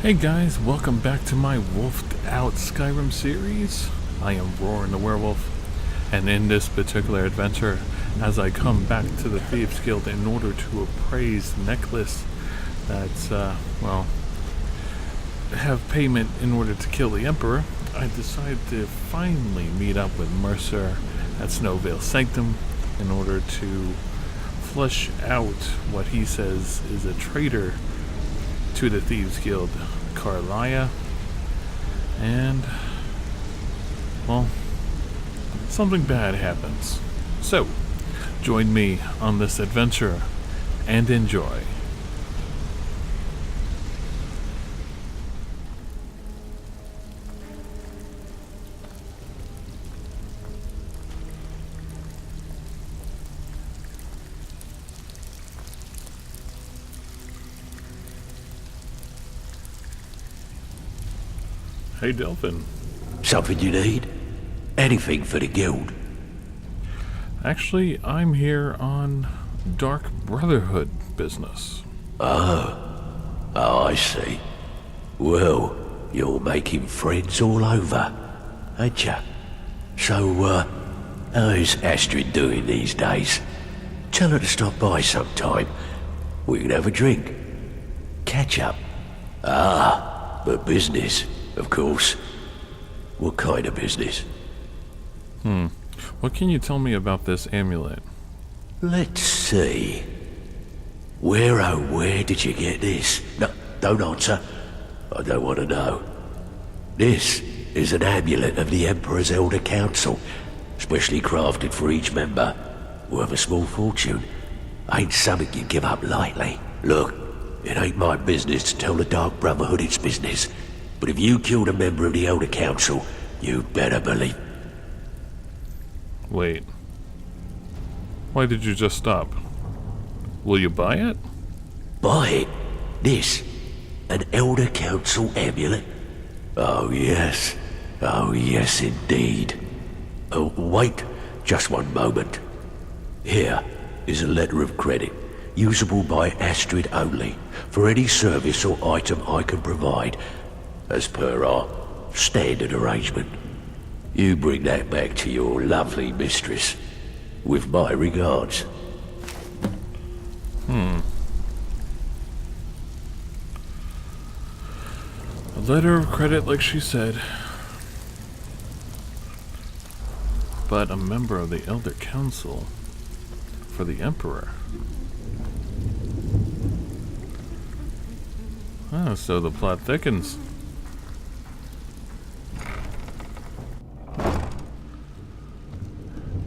Hey guys, welcome back to my Wolfed Out Skyrim series. I am Roarin the Werewolf, and in this particular adventure, as I come back to the Thieves Guild in order to appraise the necklace that's, have payment in order to kill the Emperor, I decide to finally meet up with Mercer at Snowvale Sanctum in order to flush out what he says is a traitor to the Thieves Guild, Carlia, and, well, something bad happens. So, join me on this adventure and enjoy. Hey, Delphin. Something you need? Anything for the guild? Actually, I'm here on Dark Brotherhood business. Oh, I see. Well, you're making friends all over, ain't ya? So, how's Astrid doing these days? Tell her to stop by sometime. We can have a drink. Catch up. But business, of course. What kind of business? What can you tell me about this amulet? Let's see. Where did you get this? No, don't answer. I don't want to know. This is an amulet of the Emperor's Elder Council, specially crafted for each member, worth a small fortune. Ain't something you give up lightly. Look, it ain't my business to tell the Dark Brotherhood its business, but if you killed a member of the Elder Council, you'd better believe. Wait. Why did you just stop? Will you buy it? Buy it? This? An Elder Council amulet? Oh yes indeed. Oh, wait just one moment. Here is a letter of credit, usable by Astrid only, for any service or item I can provide, as per our standard arrangement. You bring that back to your lovely mistress, with my regards. A letter of credit, like she said. But a member of the Elder Council for the Emperor. Oh, so the plot thickens.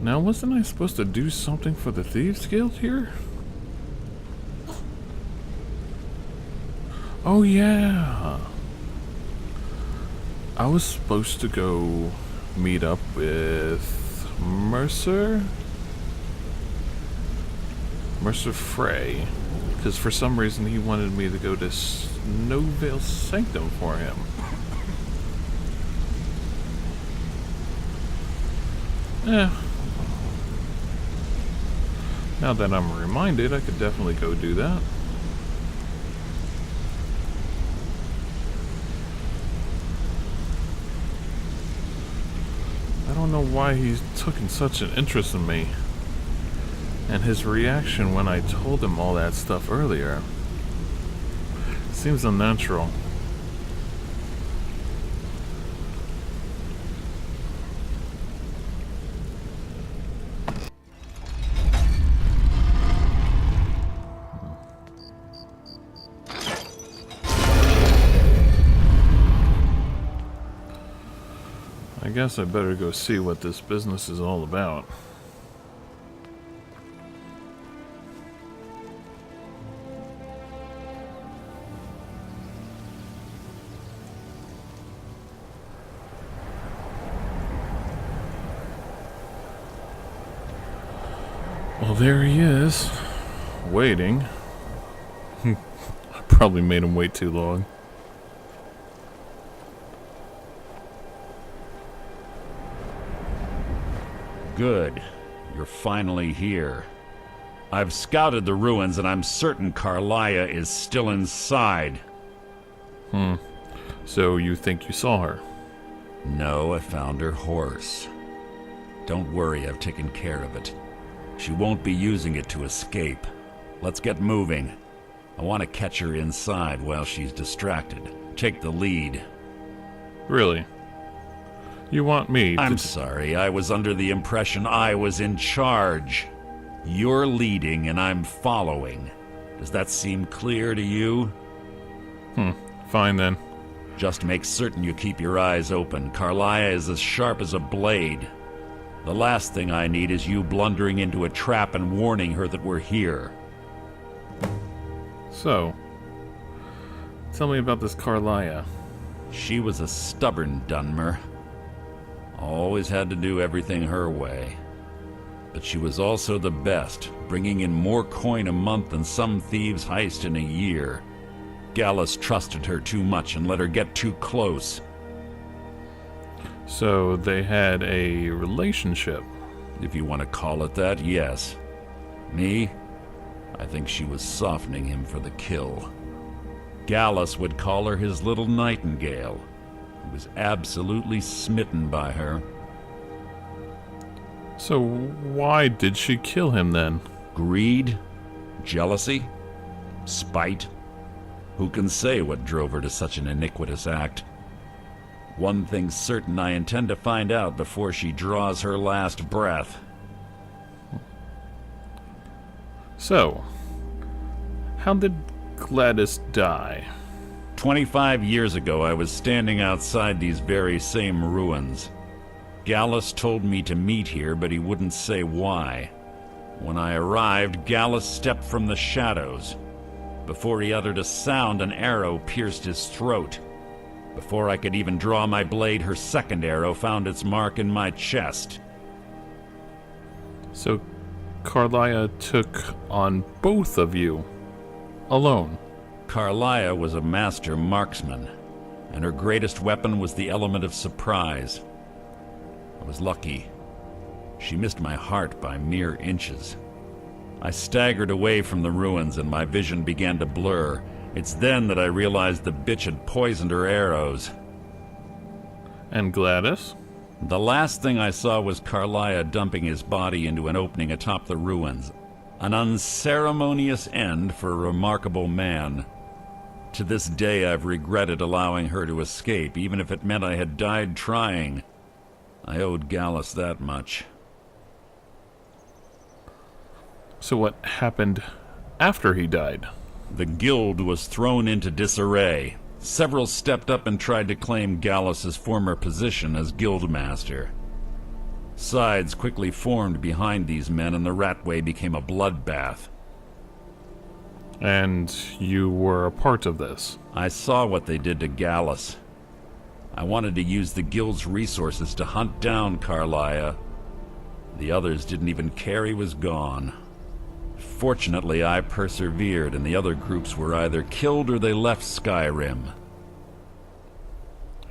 Now, wasn't I supposed to do something for the Thieves Guild here? Oh yeah! I was supposed to go meet up with Mercer Frey, because for some reason he wanted me to go to Snowvale Sanctum for him. Now that I'm reminded, I could definitely go do that. I don't know why he's taken such an interest in me. And his reaction when I told him all that stuff earlier seems unnatural. I guess I better go see what this business is all about. Well, there he is, waiting. I probably made him wait too long. Good. You're finally here. I've scouted the ruins and I'm certain Carlia is still inside. So you think you saw her? No, I found her horse. Don't worry, I've taken care of it. She won't be using it to escape. Let's get moving. I want to catch her inside while she's distracted. Take the lead. Really? You want me to... I'm sorry, I was under the impression I was in charge. You're leading and I'm following. Does that seem clear to you? Fine then. Just make certain you keep your eyes open. Carlia is as sharp as a blade. The last thing I need is you blundering into a trap and warning her that we're here. So, tell me about this Carlia. She was a stubborn Dunmer. Always had to do everything her way. But she was also the best, bringing in more coin a month than some thieves heist in a year. Gallus trusted her too much and let her get too close. So they had a relationship. If you want to call it that, yes. Me? I think she was softening him for the kill. Gallus would call her his little nightingale. He was absolutely smitten by her. So why did she kill him then? Greed? Jealousy? Spite? Who can say what drove her to such an iniquitous act? One thing's certain, I intend to find out before she draws her last breath. So, how did Gladys die? 25 years ago, I was standing outside these very same ruins. Gallus told me to meet here, but he wouldn't say why. When I arrived, Gallus stepped from the shadows. Before he uttered a sound, an arrow pierced his throat. Before I could even draw my blade, her second arrow found its mark in my chest. So, Carlia took on both of you, alone. Carlia was a master marksman, and her greatest weapon was the element of surprise. I was lucky. She missed my heart by mere inches. I staggered away from the ruins and my vision began to blur. It's then that I realized the bitch had poisoned her arrows. And Gladys? The last thing I saw was Carlia dumping his body into an opening atop the ruins. An unceremonious end for a remarkable man. To this day I've regretted allowing her to escape, even if it meant I had died trying. I owed Gallus that much. So what happened after he died? The guild was thrown into disarray. Several stepped up and tried to claim Gallus's former position as guildmaster. Sides quickly formed behind these men and the Ratway became a bloodbath. And you were a part of this? I saw what they did to Gallus. I wanted to use the guild's resources to hunt down Carlia. The others didn't even care he was gone. Fortunately, I persevered, and the other groups were either killed or they left Skyrim.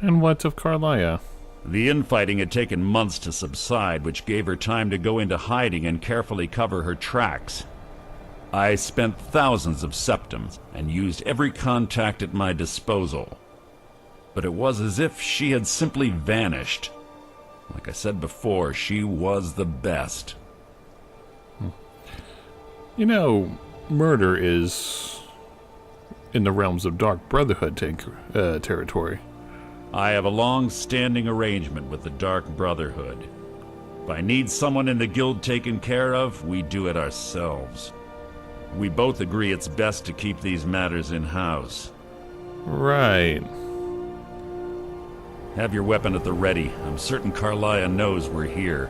And what of Carlia? The infighting had taken months to subside, which gave her time to go into hiding and carefully cover her tracks. I spent thousands of septims and used every contact at my disposal. But it was as if she had simply vanished. Like I said before, she was the best. You know, murder is in the realms of Dark Brotherhood territory. I have a long-standing arrangement with the Dark Brotherhood. If I need someone in the guild taken care of, we do it ourselves. We both agree it's best to keep these matters in-house. Right. Have your weapon at the ready. I'm certain Carlia knows we're here.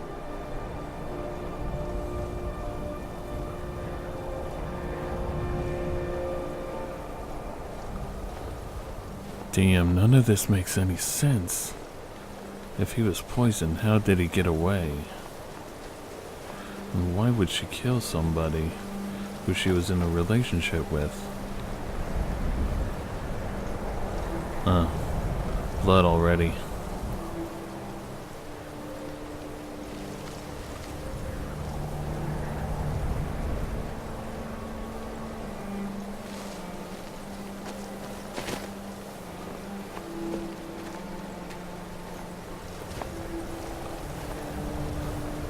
Damn, none of this makes any sense. If he was poisoned, how did he get away? And why would she kill somebody who she was in a relationship with? Blood already.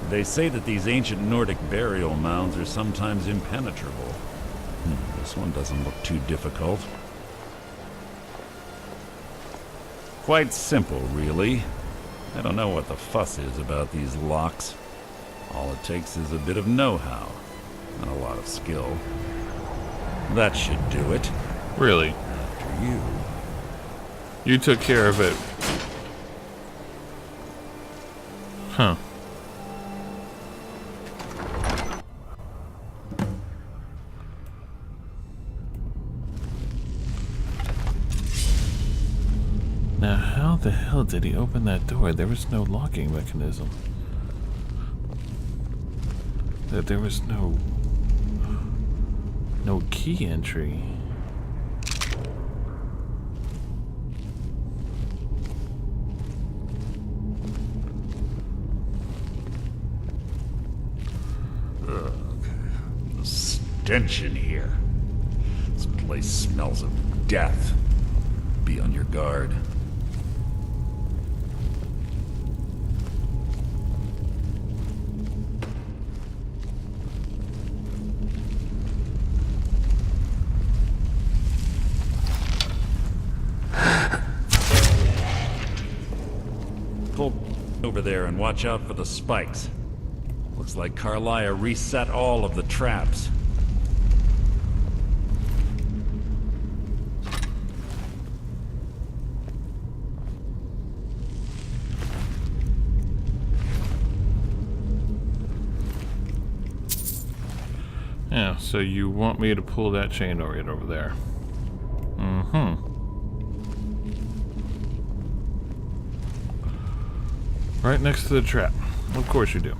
They say that these ancient Nordic burial mounds are sometimes impenetrable. This one doesn't look too difficult. Quite simple, really. I don't know what the fuss is about these locks. All it takes is a bit of know-how, and a lot of skill. That should do it. Really? After you. You took care of it. Huh. Now, how the hell did he open that door? There was no locking mechanism. There was no key entry. The stench in here. This place smells of death. Be on your guard. Pull over there and watch out for the spikes. Looks like Carlia reset all of the traps. Yeah, so you want me to pull that chain right over there. Mm-hmm. Right next to the trap. Of course you do.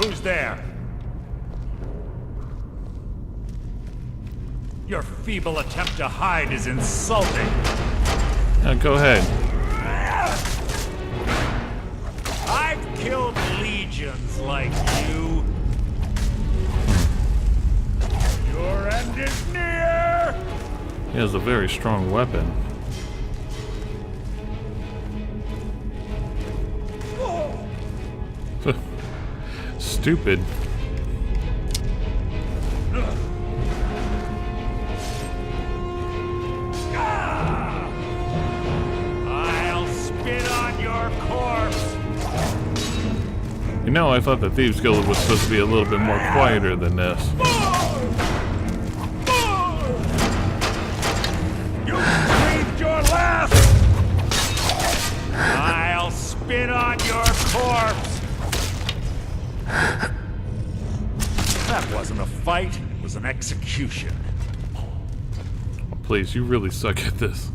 Who's there? Your feeble attempt to hide is insulting. Go ahead. I've killed legions like you. Your end is near! He has a very strong weapon. Stupid. I'll spit on your corpse. You know, I thought the Thieves Guild was supposed to be a little bit more quieter than this. You breathed your last. I'll spit on your corpse. That wasn't a fight, it was an execution. Oh, please, you really suck at this.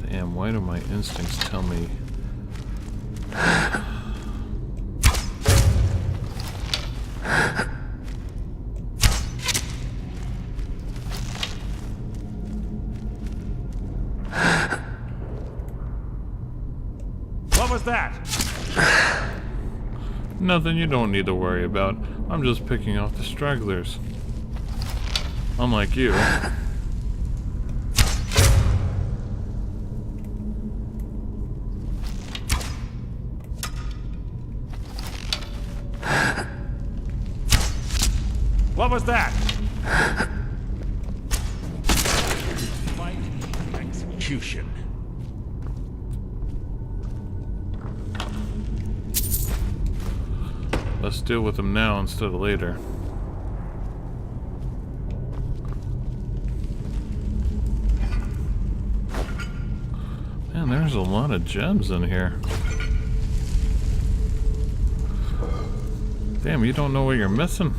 Damn, why do my instincts tell me? What was that? Nothing you don't need to worry about. I'm just picking off the stragglers. Unlike you. What was that? Fight, execution. Let's deal with them now instead of later. Man, there's a lot of gems in here. Damn, you don't know what you're missing?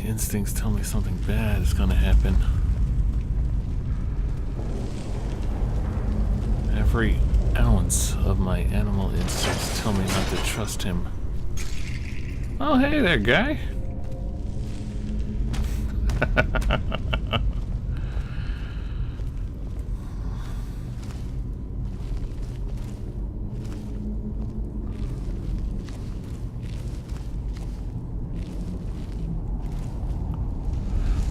instincts tell me something bad is gonna happen. Every ounce of my animal instincts tell me not to trust him. Oh, hey there, guy.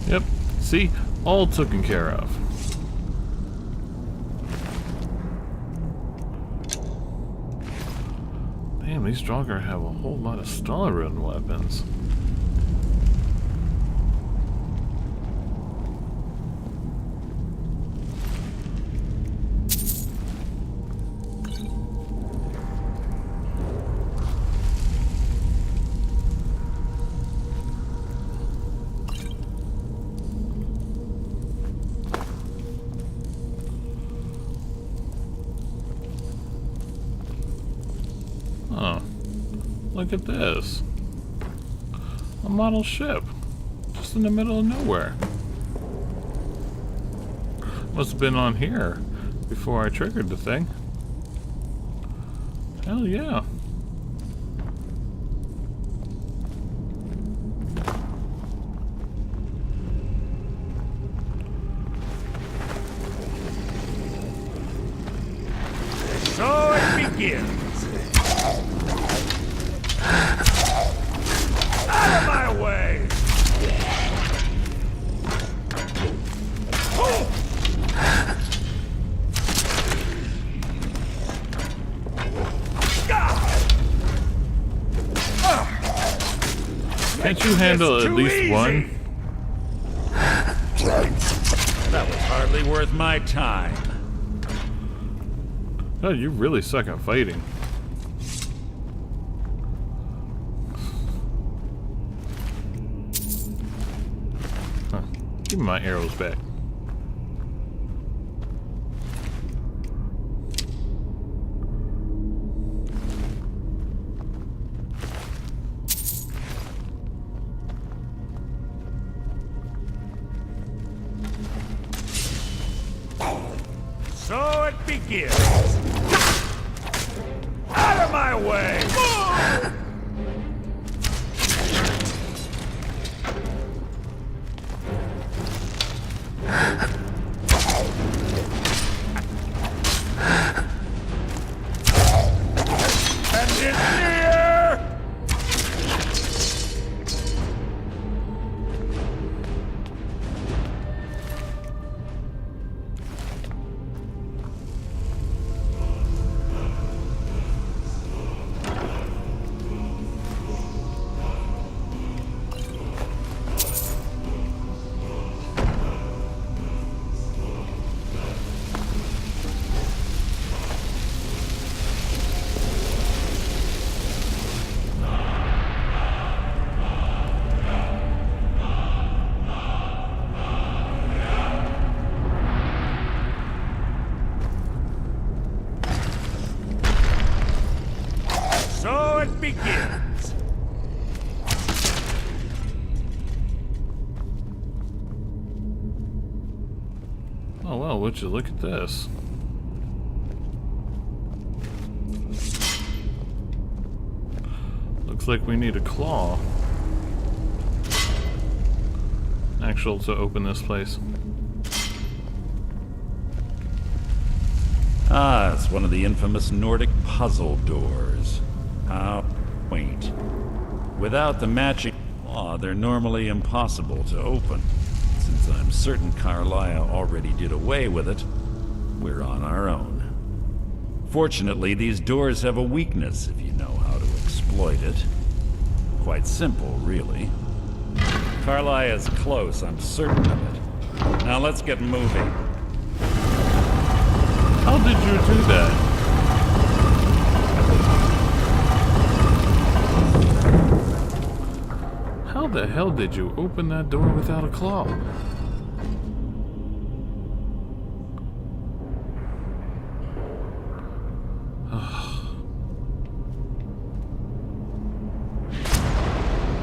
Yep, see? All taken care of. Damn, these Draugr have a whole lot of Stahlrune weapons. Oh, look at this. A model ship. Just in the middle of nowhere. Must have been on here before I triggered the thing. Hell yeah. So it begins. Out of my way! Can't you handle at least one? That was hardly worth my time. Oh, you really suck at fighting. Huh. Give me my arrows back. So it begins. Out of my way! And it's near! So it begins. Oh well, would you look at this? Looks like we need a claw. Actual to open this place. Ah, it's one of the infamous Nordic puzzle doors. How quaint. Without the matching claw, they're normally impossible to open. Since I'm certain Carlia already did away with it, we're on our own. Fortunately, these doors have a weakness if you know how to exploit it. Quite simple, really. Carlia is close, I'm certain of it. Now let's get moving. How did you do that? How the hell did you open that door without a claw?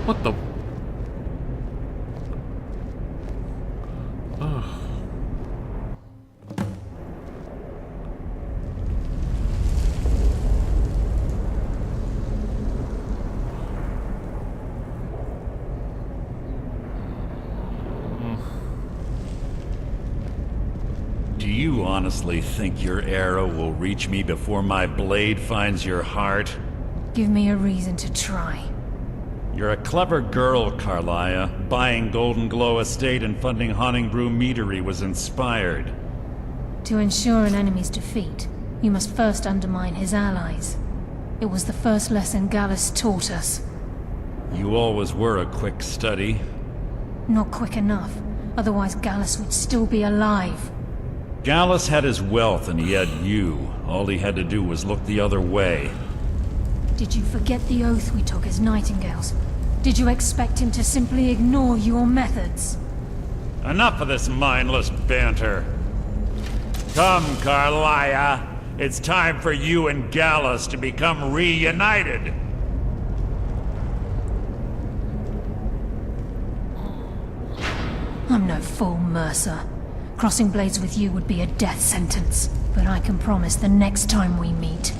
What the? you honestly think your arrow will reach me before my blade finds your heart? Give me a reason to try. You're a clever girl, Carlia. Buying Golden Glow Estate and funding Haunting Brew Meadery was inspired. To ensure an enemy's defeat, you must first undermine his allies. It was the first lesson Gallus taught us. You always were a quick study. Not quick enough, otherwise Gallus would still be alive. Gallus had his wealth and he had you. All he had to do was look the other way. Did you forget the oath we took as Nightingales? Did you expect him to simply ignore your methods? Enough of this mindless banter. Come, Carlia. It's time for you and Gallus to become reunited. I'm no fool, Mercer. Crossing blades with you would be a death sentence. But I can promise the next time we meet,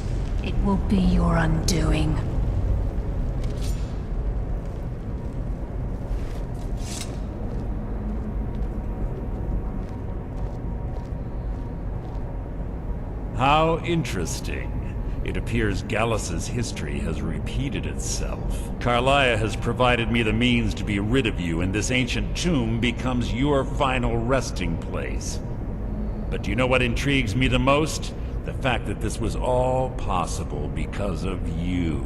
it will be your undoing. How interesting. It appears Gallus's history has repeated itself. Carlia has provided me the means to be rid of you, and this ancient tomb becomes your final resting place. But do you know what intrigues me the most? The fact that this was all possible because of you.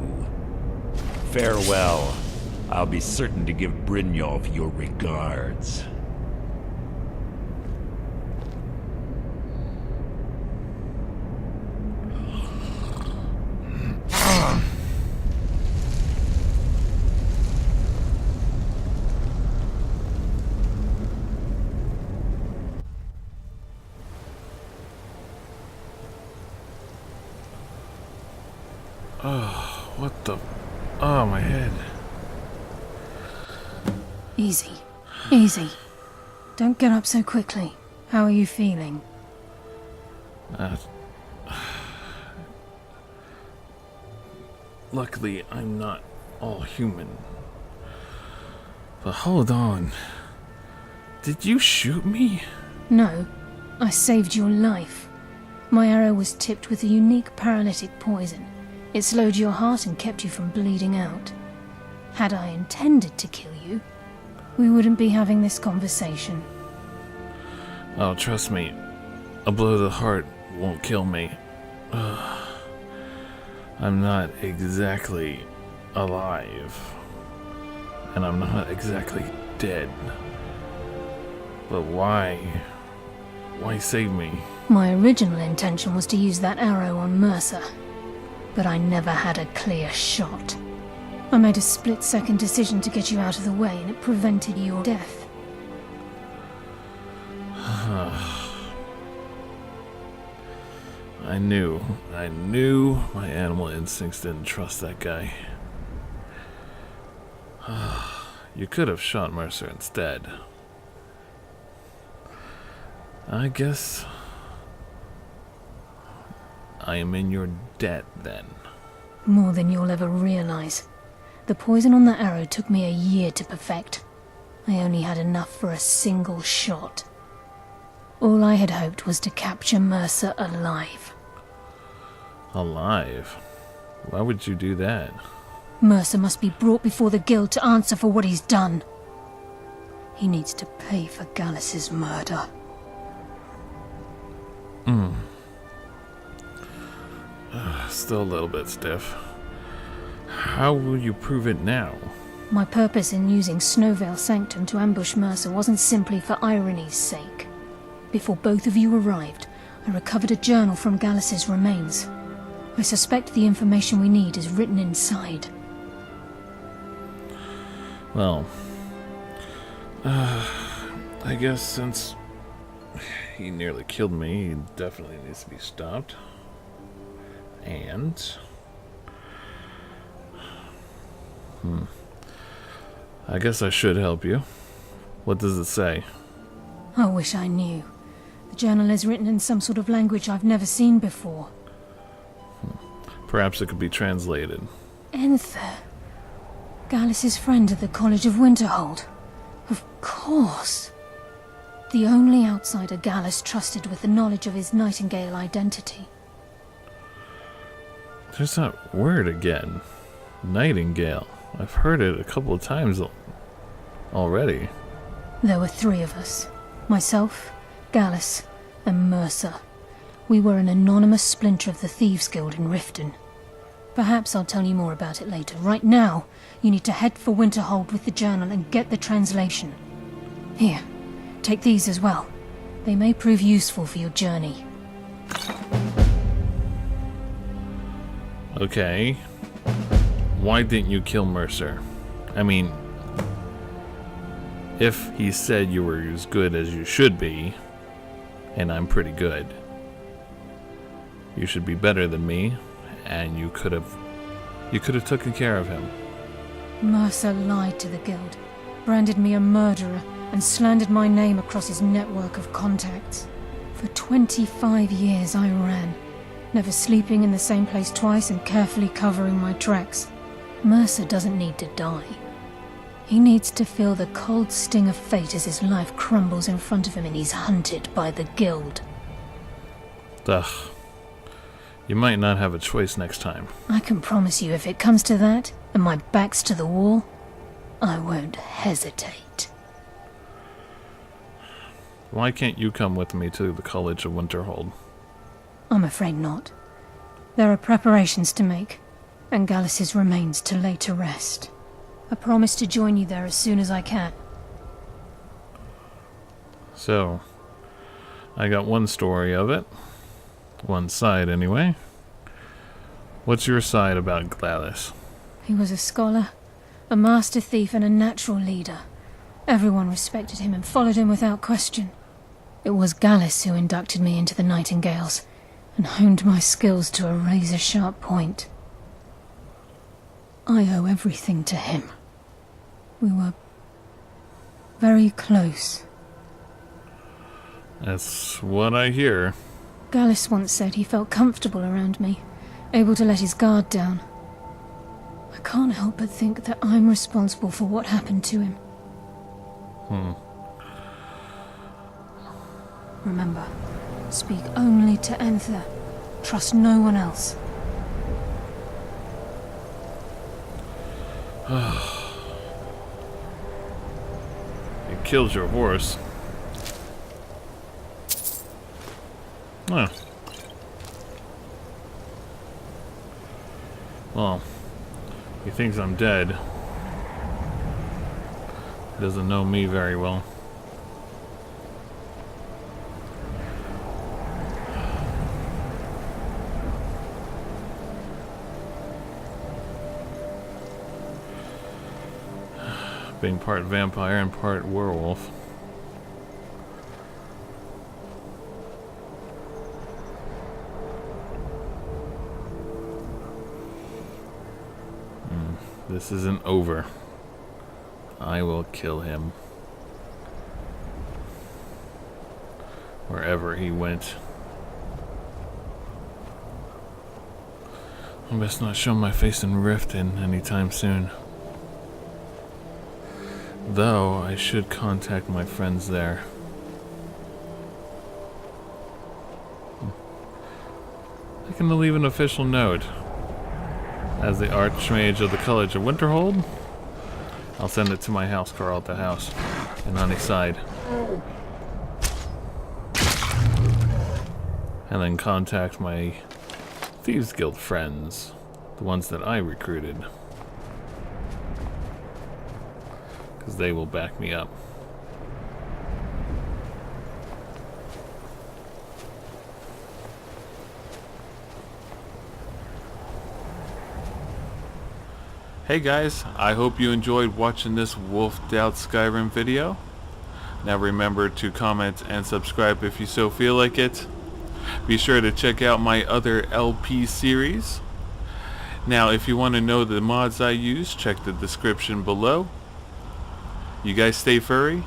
Farewell. I'll be certain to give Brynjolf your regards. Oh, what the... Oh, my head. Easy. Easy. Don't get up so quickly. How are you feeling? Luckily, I'm not all human. But hold on. Did you shoot me? No. I saved your life. My arrow was tipped with a unique paralytic poison. It slowed your heart and kept you from bleeding out. Had I intended to kill you, we wouldn't be having this conversation. Oh, trust me. A blow to the heart won't kill me. I'm not exactly alive. And I'm not exactly dead. But why? Why save me? My original intention was to use that arrow on Mercer. But I never had a clear shot. I made a split-second decision to get you out of the way, and it prevented your death. I knew my animal instincts didn't trust that guy. You could have shot Mercer instead. I guess I am in your debt then. More than you'll ever realize. The poison on that arrow took me a year to perfect. I only had enough for a single shot. All I had hoped was to capture Mercer alive. Alive? Why would you do that? Mercer must be brought before the guild to answer for what he's done. He needs to pay for Gallus's murder. Still a little bit stiff. How will you prove it now? My purpose in using Snowvale Sanctum to ambush Mercer wasn't simply for irony's sake. Before both of you arrived, I recovered a journal from Gallus's remains. I suspect the information we need is written inside. Well, I guess since he nearly killed me, he definitely needs to be stopped. And... I guess I should help you. What does it say? I wish I knew. The journal is written in some sort of language I've never seen before. Perhaps it could be translated. Enther. Gallus's friend at the College of Winterhold. Of course. The only outsider Gallus trusted with the knowledge of his Nightingale identity. There's that word again. Nightingale. I've heard it a couple of times already. There were 3 of us. Myself, Gallus, and Mercer. We were an anonymous splinter of the Thieves Guild in Riften. Perhaps I'll tell you more about it later. Right now, you need to head for Winterhold with the journal and get the translation. Here, take these as well. They may prove useful for your journey. Okay. Why didn't you kill Mercer? I mean, if he said you were as good as you should be, and I'm pretty good, you should be better than me, and you could have taken care of him. Mercer lied to the Guild, branded me a murderer, and slandered my name across his network of contacts. For 25 years I ran, never sleeping in the same place twice and carefully covering my tracks. Mercer doesn't need to die. He needs to feel the cold sting of fate as his life crumbles in front of him and he's hunted by the Guild. Ugh. You might not have a choice next time. I can promise you, if it comes to that, and my back's to the wall, I won't hesitate. Why can't you come with me to the College of Winterhold? I'm afraid not. There are preparations to make, and Gallus's remains to lay to rest. I promise to join you there as soon as I can. So, I got one story of it. One side, anyway. What's your side about Gallus? He was a scholar, a master thief, and a natural leader. Everyone respected him and followed him without question. It was Gallus who inducted me into the Nightingales, and honed my skills to a razor-sharp point. I owe everything to him. We were very close. That's what I hear. Gallus once said he felt comfortable around me, able to let his guard down. I can't help but think that I'm responsible for what happened to him. Remember, speak only to Enther. Trust no one else. You killed your horse. Oh. Well, he thinks I'm dead. He doesn't know me very well. Being part vampire and part werewolf. This isn't over. I will kill him. Wherever he went. I best not show my face in Riften anytime soon. Though, I should contact my friends there. I can leave an official note. As the Archmage of the College of Winterhold, I'll send it to my house, Carlta House, in Unnyside. And then contact my Thieves Guild friends, the ones that I recruited. Because they will back me up. Hey guys, I hope you enjoyed watching this Wolfed Out Skyrim video. Now remember to comment and subscribe if you so feel like it. Be sure to check out my other LP series. Now if you want to know the mods I use, check the description below. You guys stay furry,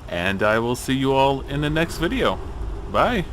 and I will see you all in the next video. Bye!